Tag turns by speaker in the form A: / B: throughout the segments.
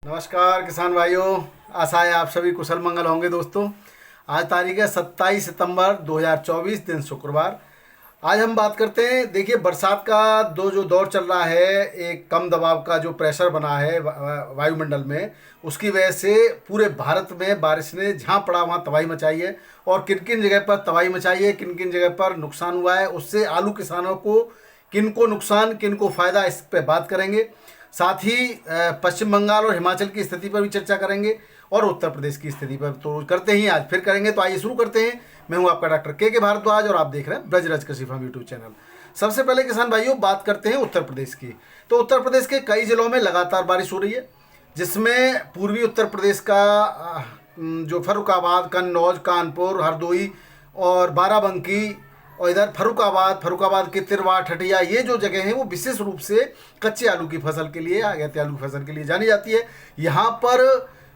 A: नमस्कार किसान भाइयों, आशा है आप सभी कुशल मंगल होंगे। दोस्तों, आज तारीख है 27 सितंबर 2024, दिन शुक्रवार। आज हम बात करते हैं, देखिए बरसात का जो दौर चल रहा है, एक कम दबाव का जो प्रेशर बना है वायुमंडल में, उसकी वजह से पूरे भारत में बारिश ने जहाँ पड़ा वहाँ तबाही मचाई है। और किन किन जगह पर तबाही मचाई है, किन किन जगह पर नुकसान हुआ है, उससे आलू किसानों को किन को नुकसान किन को फ़ायदा, इस पर बात करेंगे। साथ ही पश्चिम बंगाल और हिमाचल की स्थिति पर भी चर्चा करेंगे और उत्तर प्रदेश की स्थिति पर तो करते ही आज फिर करेंगे। तो आइए शुरू करते हैं। मैं हूं आपका डॉक्टर के भारद्वाज और आप देख रहे हैं ब्रजराज कृषि फार्म यूट्यूब चैनल। सबसे पहले किसान भाइयों बात करते हैं उत्तर प्रदेश की। तो उत्तर प्रदेश के कई जिलों में लगातार बारिश हो रही है, जिसमें पूर्वी उत्तर प्रदेश का जो फर्रुखाबाद, कन्नौज, कानपुर, हरदोई और बाराबंकी, और इधर फर्रुखाबाद के तिरवा, ठठिया, ये जो जगह हैं वो विशेष रूप से कच्चे आलू की फसल के लिए, आगेती आलू की फसल के लिए जानी जाती है। यहाँ पर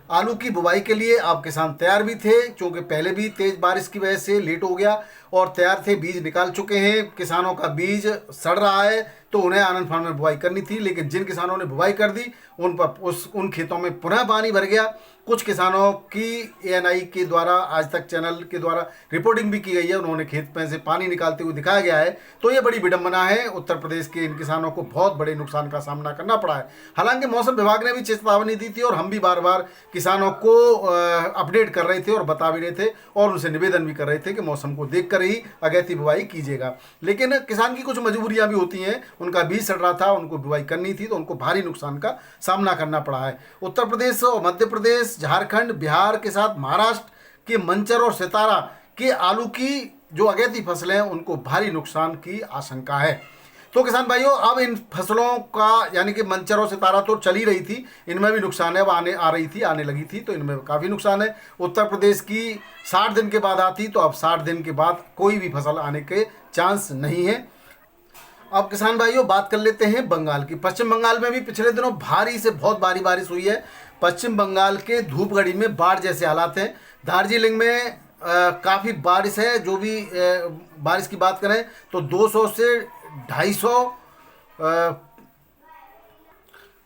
A: आलू की बुवाई के लिए अब किसान तैयार भी थे, क्योंकि पहले भी तेज बारिश की वजह से लेट हो गया और तैयार थे, बीज निकाल चुके हैं। किसानों का बीज सड़ रहा है तो उन्हें आनंद फानन में बुवाई करनी थी, लेकिन जिन किसानों ने बुवाई कर दी उन खेतों में पुनः पानी भर गया। कुछ किसानों की एएनआई के द्वारा, आज तक चैनल के द्वारा रिपोर्टिंग भी की गई है, उन्होंने खेत में से पानी निकालते हुए दिखाया गया है। तो ये बड़ी विडंबना है, उत्तर प्रदेश के इन किसानों को बहुत बड़े नुकसान का सामना करना पड़ा है। हालांकि मौसम विभाग ने भी चेतावनी दी थी और हम भी बार बार किसानों को अपडेट कर रहे थे और बता भी रहे थे और उनसे निवेदन भी कर रहे थे कि मौसम को देख कर ही अगेती बुवाई कीजिएगा। लेकिन किसान की कुछ मजबूरियां भी होती हैं, उनका बीज सड़ रहा था, उनको बुवाई करनी थी, तो उनको भारी नुकसान का सामना करना पड़ा है। उत्तर प्रदेश और मध्य प्रदेश, झारखंड, बिहार के साथ महाराष्ट्र के मंचर और सितारा के आलू की जो अगेती फसलें हैं उनको भारी नुकसान की आशंका है। तो किसान भाइयों, अब इन फसलों का, यानी कि मंचर और सितारा तो चली रही थी, इनमें भी नुकसान है, वो आने लगी थी, तो इनमें काफ़ी नुकसान है। उत्तर प्रदेश की 60 दिन के बाद आती, तो अब 60 दिन के बाद कोई भी फसल आने के चांस नहीं है। अब किसान भाइयों बात कर लेते हैं बंगाल की। पश्चिम बंगाल में भी पिछले दिनों भारी से बहुत भारी बारिश हुई है। पश्चिम बंगाल के धूपगढ़ी में बाढ़ जैसे हालात हैं। दार्जिलिंग में काफ़ी बारिश है। जो भी बारिश की बात करें तो 200 से 250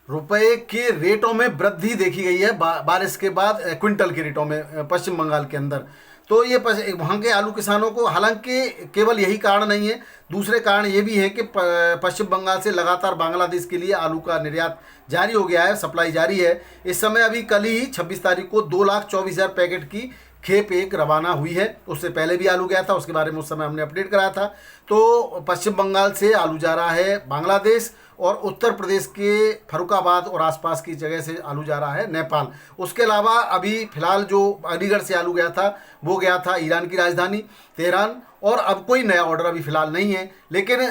A: रुपए के रेटों में वृद्धि देखी गई है बारिश के बाद, क्विंटल के रेटों में पश्चिम बंगाल के अंदर। तो ये वहाँ के आलू किसानों को, हालांकि केवल यही कारण नहीं है, दूसरे कारण ये भी है कि पश्चिम बंगाल से लगातार बांग्लादेश के लिए आलू का निर्यात जारी हो गया है, सप्लाई जारी है। इस समय अभी कल ही 26 तारीख को 2,24,000 पैकेट की खेप एक रवाना हुई है। उससे पहले भी आलू गया था, उसके बारे में उस समय हमने अपडेट कराया था। तो पश्चिम बंगाल से आलू जा रहा है बांग्लादेश, और उत्तर प्रदेश के फर्रुखाबाद और आसपास की जगह से आलू जा रहा है नेपाल। उसके अलावा अभी फिलहाल जो अलीगढ़ से आलू गया था वो गया था ईरान की राजधानी तेहरान, और अब कोई नया ऑर्डर अभी फिलहाल नहीं है। लेकिन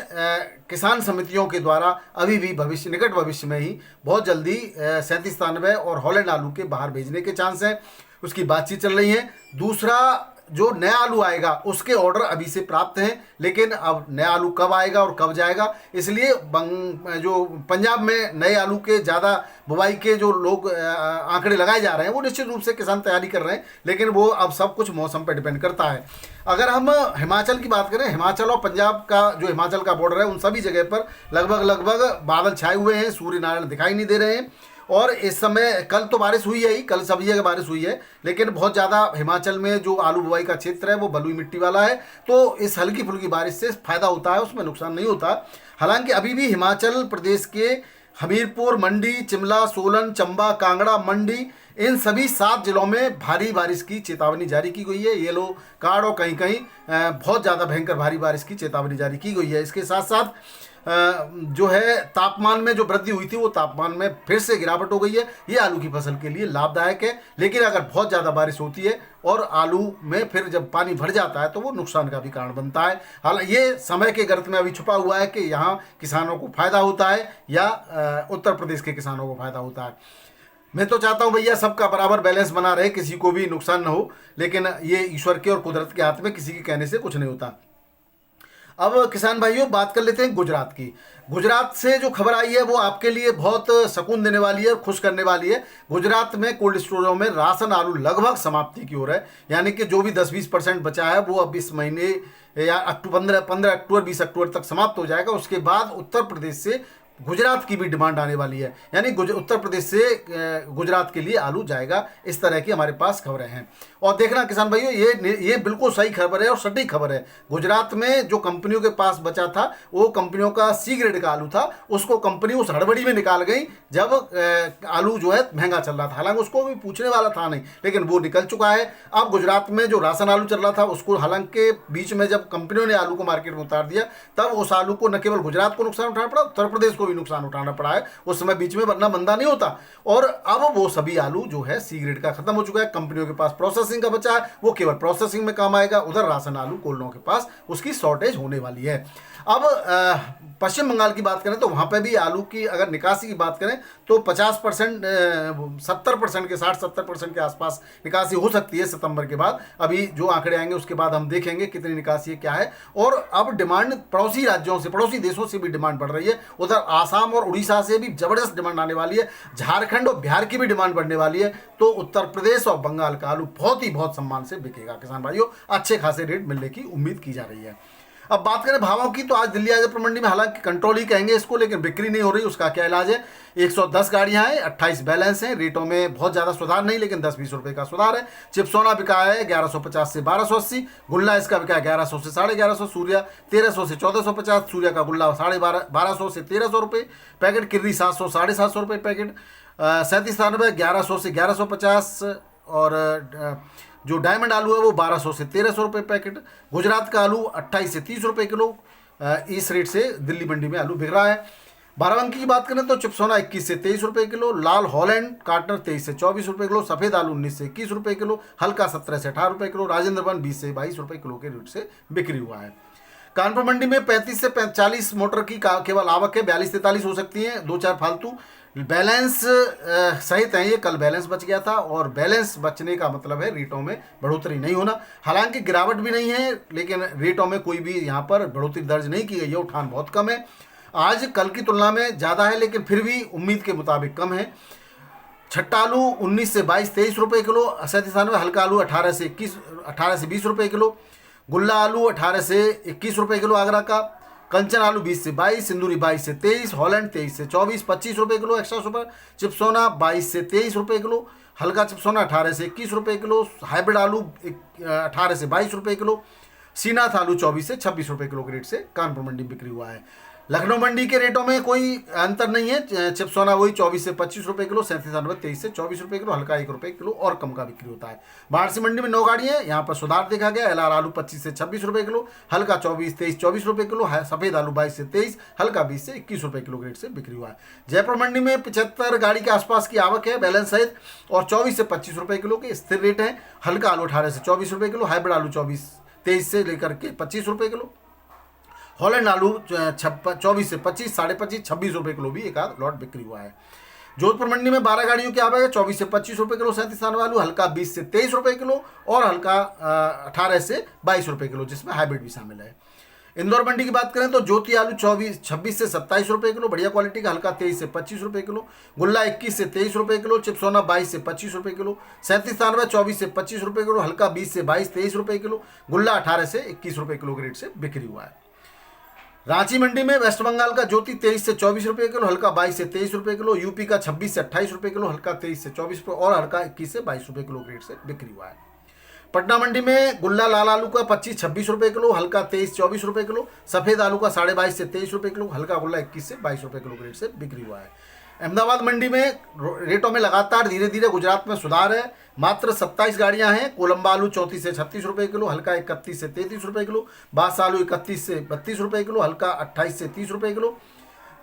A: किसान समितियों के द्वारा अभी भी निकट भविष्य में ही बहुत जल्दी 3793 और हॉलैंड आलू के बाहर भेजने के चांस हैं, उसकी बातचीत चल रही है। दूसरा, जो नया आलू आएगा उसके ऑर्डर अभी से प्राप्त हैं, लेकिन अब नया आलू कब आएगा और कब जाएगा, इसलिए जो पंजाब में नए आलू के ज़्यादा बुवाई के जो लोग आंकड़े लगाए जा रहे हैं, वो निश्चित रूप से किसान तैयारी कर रहे हैं, लेकिन वो अब सब कुछ मौसम पर डिपेंड करता है। अगर हम हिमाचल की बात करें, हिमाचल और पंजाब का जो हिमाचल का बॉर्डर है, उन सभी जगह पर लगभग बादल छाए हुए हैं, सूर्य नारायण दिखाई नहीं दे रहे हैं। और इस समय कल तो बारिश हुई है ही, कल सभी जगह बारिश हुई है, लेकिन बहुत ज़्यादा हिमाचल में जो आलू बुवाई का क्षेत्र है वो बलुई मिट्टी वाला है, तो इस हल्की फुल्की बारिश से फ़ायदा होता है, उसमें नुकसान नहीं होता। हालांकि अभी भी हिमाचल प्रदेश के हमीरपुर, मंडी, शिमला, सोलन, चंबा, कांगड़ा, मंडी, इन सभी 7 जिलों में भारी बारिश की चेतावनी जारी की गई है, येलो कार्ड, और कहीं कहीं बहुत ज़्यादा भयंकर भारी बारिश की चेतावनी जारी की गई है। इसके साथ साथ जो है तापमान में जो वृद्धि हुई थी वो तापमान में फिर से गिरावट हो गई है। ये आलू की फसल के लिए लाभदायक है, लेकिन अगर बहुत ज़्यादा बारिश होती है और आलू में फिर जब पानी भर जाता है तो वो नुकसान का भी कारण बनता है। हालांकि ये समय के गर्त में अभी छुपा हुआ है कि यहाँ किसानों को फ़ायदा होता है या उत्तर प्रदेश के किसानों को फ़ायदा होता है। मैं तो चाहता हूँ भैया सबका बराबर बैलेंस बना रहे, किसी को भी नुकसान ना हो, लेकिन ये ईश्वर के और कुदरत के हाथ में, किसी के कहने से कुछ नहीं होता। अब किसान भाइयों बात कर लेते हैं गुजरात की। गुजरात से जो खबर आई है वो आपके लिए बहुत सुकून देने वाली है, खुश करने वाली है। गुजरात में कोल्ड स्टोरों में राशन आलू लगभग समाप्ति की ओर है, यानी कि जो भी 10-20% बचा है वो अब इस महीने या 15 अक्टूबर 20 अक्टूबर तक समाप्त हो जाएगा। उसके बाद उत्तर प्रदेश से गुजरात की भी डिमांड आने वाली है, यानी उत्तर प्रदेश से गुजरात के लिए आलू जाएगा। इस तरह की हमारे पास खबरें हैं। और देखना किसान भाइयों, ये बिल्कुल सही खबर है और सटीक खबर है। गुजरात में जो कंपनियों के पास बचा था वो कंपनियों का सी ग्रेड का आलू था, उसको कंपनी उस हड़बड़ी में निकाल गई जब आलू जो है महंगा चल रहा था। हालांकि उसको भी पूछने वाला था नहीं, लेकिन वो निकल चुका है। अब गुजरात में जो राशन आलू चल रहा था उसको, हालांकि बीच में जब कंपनियों ने आलू को मार्केट में उतार दिया तब उस आलू को न केवल गुजरात को नुकसान उठाना पड़ा, उत्तर प्रदेश को भी नुकसान उठाना पड़ा है। उस समय बीच में वरना मंदा नहीं होता। और अब वो सभी आलू जो है सी ग्रेड का खत्म हो चुका है। कंपनियों के पास प्रोसेसिंग का बचा है, वो केवल प्रोसेसिंग में काम आएगा। उधर राशन आलू कोल्डों के पास उसकी शॉर्टेज होने वाली है। अब पश्चिम बंगाल की बात करें तो वहाँ पे भी आलू की अगर निकासी की बात करें तो 50% 70% के 60-70% के आसपास निकासी हो सकती है सितंबर के बाद। अभी जो आंकड़े आएंगे उसके बाद हम देखेंगे कितनी निकासी है, क्या है। और अब डिमांड पड़ोसी राज्यों से, पड़ोसी देशों से भी डिमांड बढ़ रही है। उधर आसाम और उड़ीसा से भी जबरदस्त डिमांड आने वाली है। झारखंड और बिहार की भी डिमांड बढ़ने वाली है। तो उत्तर प्रदेश और बंगाल का आलू बहुत सम्मान से बिकेगा किसान भाइयों। अच्छे खासे रेट मिलने की उम्मीद की जा रही है। अब बात करें भावों की तो आज दिल्ली आजापुर मंडी में हालांकि कंट्रोल ही कहेंगे इसको, लेकिन बिक्री नहीं हो रही। उसका क्या इलाज है? 110 गाड़ियां हैं, 28 बैलेंस हैं। रेटों में बहुत ज़्यादा सुधार नहीं, लेकिन 10-20 रुपये का सुधार है। चिप्सोना बिका है 1150 से 1280, गुल्ला इसका बिका है 1100 से 1150, सूर्या 1300 से 1450, सूर्या का गुल्ला 1250 से 1300 रुपये पैकेट, किर्री 700 750 रुपये पैकेट, 37 1100 से 1150, और जो डायमंड आलू है वो 1200 से 1300 रुपये पैकेट। गुजरात का आलू 28 से 30 रुपये किलो, इस रेट से दिल्ली मंडी में आलू बिक रहा है। बाराबंकी की बात करें तो चिप्सोना 21 से 23 रुपये किलो, लाल हॉलैंड कार्टनर 23 से 24 रुपये किलो, सफ़ेद आलू 19 से 21 रुपये किलो, हल्का 17 से 18 रुपये किलो, राजेंद्र वन 20 से 22 रुपये किलो के रेट से बिक्री हुआ है। कानपुर मंडी में 35 से 40 मोटर की केवल आवक है, 42-43 हो सकती है, 2-4 फालतू बैलेंस सहित है। ये कल बैलेंस बच गया था, और बैलेंस बचने का मतलब है रेटों में बढ़ोतरी नहीं होना। हालांकि गिरावट भी नहीं है, लेकिन रेटों में कोई भी यहाँ पर बढ़ोतरी दर्ज नहीं की गई है। उठान बहुत कम है, आज कल की तुलना में ज़्यादा है, लेकिन फिर भी उम्मीद के मुताबिक कम है। छट्टा आलू 19 से 22-23 रुपये किलो, 37 हल्का आलू 18 से 20 रुपये किलो, गुल्ला आलू 18 से 21 रुपये किलो आगरा का, कंचन आलू 20 से 22, सिंदूरी 22 से 23, हॉलैंड 23 से 24, 25 रुपये किलो एक्स्ट्रा सुपर, चिप्सोना 22 से 23 रुपये किलो, हल्का चिप्सोना 18 से 21 रुपये किलो, हाइब्रिड आलू 18 से 22 रुपये किलो, सीनाथ आलू 24 से 26 रुपये किलो के रेट से कानपुर मंडी बिक्री हुआ है। लखनऊ मंडी के रेटों में कोई अंतर नहीं है। चिप्सोना वही 24 से 25 रुपये किलो, 37 23 से 24 रुपये किलो, हल्का 1 रुपये किलो और कम का बिक्री होता है। वाराणसी मंडी में 9 गाड़ियाँ हैं, यहाँ पर सुधार देखा गया। एलआर आलू 25 से 26 रुपये किलो, हल्का 24 रुपये किलो, सफ़ेद आलू 22 से 23, हल्का 20 से 21 रुपये किलो रेट से बिक्री हुआ है। जयपुर मंडी में 75 गाड़ी के आसपास की आवक है बैलेंस सहित, और 24 से 25 रुपये किलो के स्थिर रेट है। हल्का आलू 18 से 24 रुपये किलो, हाइब्रिड आलू 23 से लेकर के 25 रुपये किलो, हॉलैंड आलू 24 से 25, 25.5, 26 रुपये किलो भी एक आध लॉट बिक्री हुआ है। जोधपुर मंडी में 12 गाड़ियों की आवक है, 24 से 25 रुपये किलो, 37 आलू, हल्का 20 से 23 रुपये किलो, और हल्का 18 से 22 रुपये किलो, जिसमें हाइब्रिड भी शामिल है। इंदौर मंडी की बात करें तो ज्योति आलू 26 से 27 रुपये किलो, बढ़िया क्वालिटी का, हल्का 23 से 25 रुपये किलो, गुल्ला 21 से 23 रुपये किलो, चिप्सोना 22 से 25 रुपये किलो, 37 24 से 25 रुपये किलो, हल्का 20 से 23 रुपये किलो, गुल्ला 18 से 21 रुपये किलो के रेट से बिक्री हुआ है। रांची मंडी में वेस्ट बंगाल का ज्योति 23 से 24 रुपये किलो, हल्का 22 से 23 रुपये किलो, यूपी का 26 से 28 रुपये किलो, हल्का 23 से 24 रुपये, और हल्का 21 से 22 रुपये किलो रेट से बिक्री हुआ है। पटना मंडी में गुल्ला लाल आलू का 25-26 रुपये किलो, हल्का 23-24 रुपये किलो, सफ़ेद आलू का 22.5 से 23 रुपये किलो, हल्का गुल्ला 21 से 22 रुपये किलो रेट से बिक्री हुआ है। अहमदाबाद मंडी में रेटों में लगातार धीरे धीरे गुजरात में सुधार है। मात्र 27 गाड़ियां हैं। कोलंबा आलू 34 से 36 रुपये किलो, हल्का 31 से 33 रुपये किलो, बासा आलू 31 से 32 रुपये किलो, हल्का 28 से 30 रुपये किलो,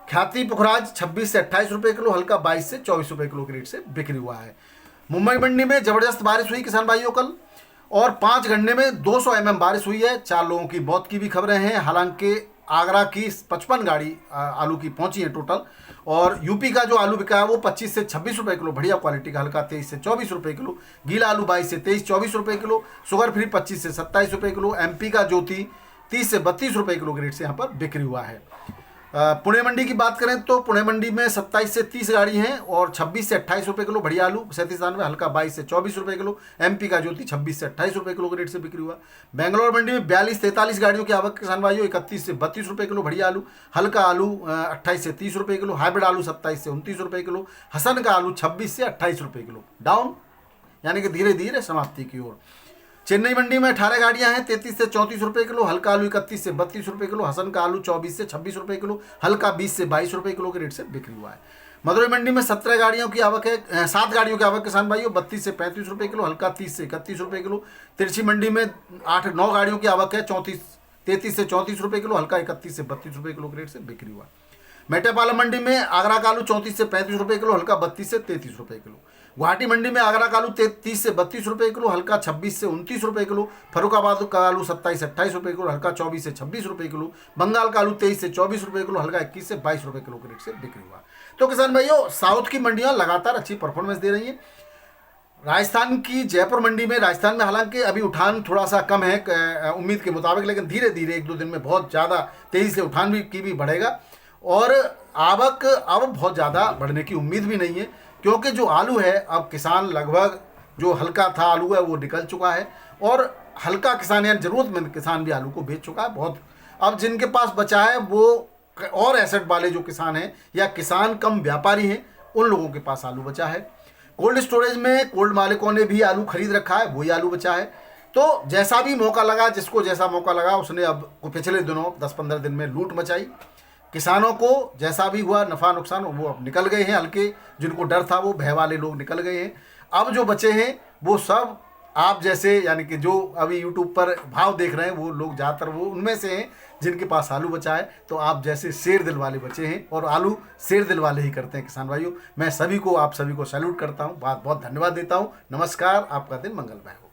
A: ख्याति पुखराज 26 से 28 रुपये किलो, हल्का 22 से 24 रुपये किलो के रेट से बिक्री हुआ है। मुंबई मंडी में जबरदस्त बारिश हुई किसान भाइयों कल, और 5 घंटे में 200 mm बारिश हुई है। 4 लोगों की मौत की भी खबरें हैं। हालांकि आगरा की 55 गाड़ी आलू की पहुंची है टोटल, और यूपी का जो आलू बिका है वो 25 से 26 रुपये किलो, बढ़िया क्वालिटी का, हल्का 23 से 24 रुपये किलो, गीला आलू 22 से 23-24 रुपये किलो, शुगर फ्री 25 से 27 रुपये किलो, एमपी का ज्योति 30 से 32 रुपये किलो के रेट से यहाँ पर बिक्री हुआ है। पुणे मंडी की बात करें तो पुणे मंडी में 27 से 30 गाड़ी हैं और 26 से 28 रुपये किलो बढ़िया आलू 37 में, हल्का 22 से 24 रुपये किलो। एमपी का ज्योति 26 से 28 रुपये किलो के रेट से बिक्री हुआ। बेंगलोर मंडी में 42-43 गाड़ियों की आवक किसान भाइयों, 31 से 32 रुपये किलो बढ़िया आलू, हल्का आलू 28 से 30 रुपये किलो, हाइब्रिड आलू 27 से 29 रुपये किलो, हसन का आलू 26 से 28 रुपये किलो, डाउन यानी कि धीरे धीरे समाप्ति की ओर। चेन्नई मंडी में 18 गाड़ियां हैं, 33 से 34 रुपये किलो, हल्का आलू 31 से 32 रुपये किलो, हसन का आलू 24 से 26 रुपये किलो, हल्का 20 से 22 रुपये किलो के रेट से बिक्री हुआ है। मदुरई मंडी में 17 गाड़ियों की आवक है, 7 गाड़ियों की आवक किसान भाइयों, 32 से 35 रुपये किलो, हल्का 30 से 31 रुपये किलो। तिरछी मंडी में 8-9 गाड़ियों की आवक है, 33 से 34 रुपये किलो, हल्का 31 से 32 रुपये किलो के रेट से बिक्री हुआ। मेटापालम मंडी में आगरा का आलू 34 से 35 रुपये किलो, हल्का 32 से 33 रुपये किलो। गुवाहाटी मंडी में आगरा का आलू 30 से 32 रुपये किलो, हल्का 26 से 29 रुपये किलो। फरुखाबाद का आलू 27 से 28 रुपये किलो, हल्का 24 से 26 रुपये किलो। बंगाल का आलू 23 से 24 रुपये किलो, हल्का 21 से 22 रुपये किलो के रेट से बिक्री हुआ। तो किसान भाइयों, साउथ की मंडियां लगातार अच्छी परफॉर्मेंस दे रही हैं। राजस्थान की जयपुर मंडी में, राजस्थान में हालांकि अभी उठान थोड़ा सा कम है उम्मीद के मुताबिक, लेकिन धीरे धीरे 1-2 दिन में बहुत ज़्यादा तेज़ी से उठान भी बढ़ेगा और आवक अब बहुत ज़्यादा बढ़ने की उम्मीद भी नहीं है, क्योंकि जो आलू है अब किसान लगभग जो हल्का था आलू है वो निकल चुका है और हल्का किसान या ज़रूरतमंद किसान भी आलू को बेच चुका है बहुत। अब जिनके पास बचा है वो और एसेट वाले जो किसान हैं या किसान कम व्यापारी हैं, उन लोगों के पास आलू बचा है। कोल्ड स्टोरेज में कोल्ड मालिकों ने भी आलू खरीद रखा है, वही आलू बचा है। तो जैसा भी मौका लगा, जिसको जैसा मौका लगा, उसने अब पिछले दिनों 10-15 दिन में लूट मचाई। किसानों को जैसा भी हुआ नफ़ा नुकसान वो अब निकल गए हैं, हल्के जिनको डर था वो भय वाले लोग निकल गए हैं। अब जो बचे हैं वो सब आप जैसे, यानी कि जो अभी यूट्यूब पर भाव देख रहे हैं वो लोग ज़्यादातर वो उनमें से हैं जिनके पास आलू बचा है। तो आप जैसे शेर दिल वाले बचे हैं और आलू शेर दिल वाले ही करते हैं किसान भाइयों। मैं सभी को, आप सभी को सैल्यूट करता हूँ, बहुत बहुत धन्यवाद देता हूँ। नमस्कार, आपका दिन मंगलमय हो।